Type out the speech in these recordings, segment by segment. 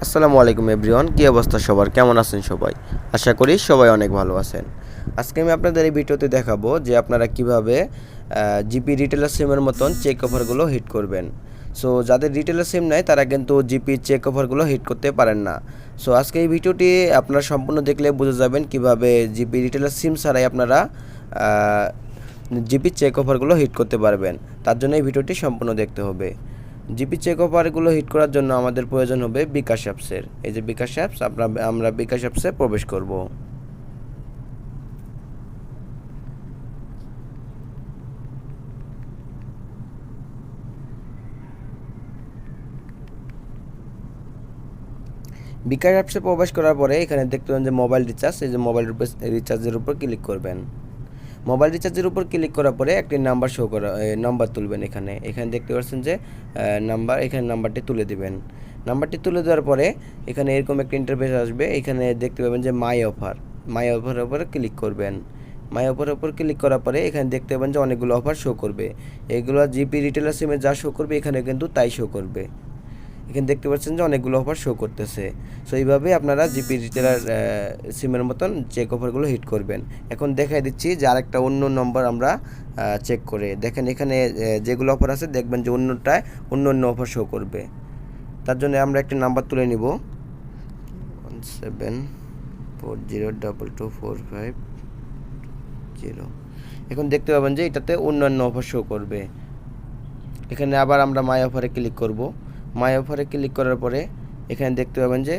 আসসালামু আলাইকুম এভরিওয়ান, কী অবস্থা সবার, কেমন আছেন সবাই? আশা করি সবাই অনেক ভালো আছেন। আজকে আমি আপনাদের এই ভিডিওতে দেখাবো যে আপনারা কিভাবে জিপি রিটেলার সিমের মতন চেক অফারগুলো হিট করবেন। সো যাদের রিটেলার সিম নাই তারা কিন্তু জিপি চেক অফারগুলো হিট করতে পারেন না। সো আজকে এই ভিডিওটি আপনারা সম্পূর্ণ দেখলে বুঝে যাবেন কিভাবে জিপি রিটেলার সিম ছাড়াই আপনারা জিপি চেক অফারগুলো হিট করতে পারবেন। তার জন্য এই ভিডিওটি সম্পূর্ণ দেখতে হবে। জিপি চেক অফারগুলো হিট করার জন্য আমাদের প্রয়োজন হবে বিকাশ অ্যাপসের। এই যে বিকাশ অ্যাপস, আমরা বিকাশ অ্যাপসে প্রবেশ করব। বিকাশ অ্যাপসে প্রবেশ করার পরে এখানে দেখতে পাবেন যে মোবাইল রিচার্জ, এই যে মোবাইল রিচার্জের উপর ক্লিক করবেন। মোবাইল রিচার্জের উপর ক্লিক করার পরে একটি নাম্বার শো করা নাম্বার তুলবেন। এখানে দেখতে পাচ্ছেন যে এখানে নাম্বারটি তুলে দিবেন। নাম্বারটি তুলে দেওয়ার পরে এখানে এরকম একটা ইন্টারফেস আসবে। এখানে দেখতে পাবেন যে মাই অফারের উপরে ক্লিক করবেন। মাই অফারের উপর ক্লিক করার পরে এখানে দেখতে পাবেন যে অনেকগুলো অফার শো করবে। এগুলো জিপি রিটেলার সিমে যা শো করবে এখানে কিন্তু তাই শো করবে। এখানে দেখতে পাচ্ছেন যে অনেকগুলো অফার শো করতেছে। সো এইভাবে আপনারা জিপি রিটেলার সিমের মতন চেক অফারগুলো হিট করবেন। এখন দেখাই দিচ্ছি যে আরেকটা অন্য নম্বর আমরা চেক করে দেখেন। এখানে যেগুলো অফার আছে দেখবেন যে অন্যটায় অন্য অন্য অফার শো করবে। তার জন্য আমরা একটি নাম্বার তুলে নিব, 17402245 এখন দেখতে পাবেন যে এটাতে অন্যান্য অফার শো করবে। এখানে আবার আমরা মাই অফারে ক্লিক করব। মাই অফারে ক্লিক করার পরে এখানে দেখতে পাবেন যে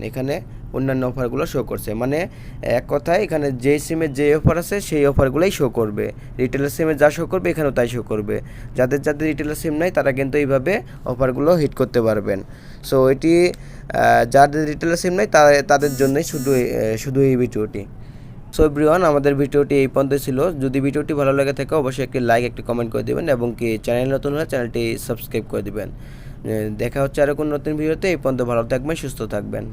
এখানে অন্যান্য অফারগুলো শো করছে। মানে এক কথায় এখানে যে সিমে যে অফার আছে সেই অফারগুলোই শো করবে। রিটেলার সিমে যা শো করবে এখানেও তাই শো করবে। যাদের রিটেলার সিম নাই তারা কিন্তু এইভাবে অফারগুলো হিট করতে পারবেন। সো এটি যাদের রিটেলার সিম নাই তাদের জন্যই শুধু এই ভিডিওটি। সো এভরিওয়ান, আমাদের ভিডিওটি এই পর্যন্ত ছিল। যদি ভিডিওটি ভালো লাগে থাকে অবশ্যই একটি লাইক, একটি কমেন্ট করে দেবেন এবং কি চ্যানেল নতুন হলে চ্যানেলটি সাবস্ক্রাইব করে দেবেন। দেখা হচ্ছে আরও কোনো নতুন ভিডিওতে। এই পর্যন্ত ভালো থাকবেন, সুস্থ থাকবেন।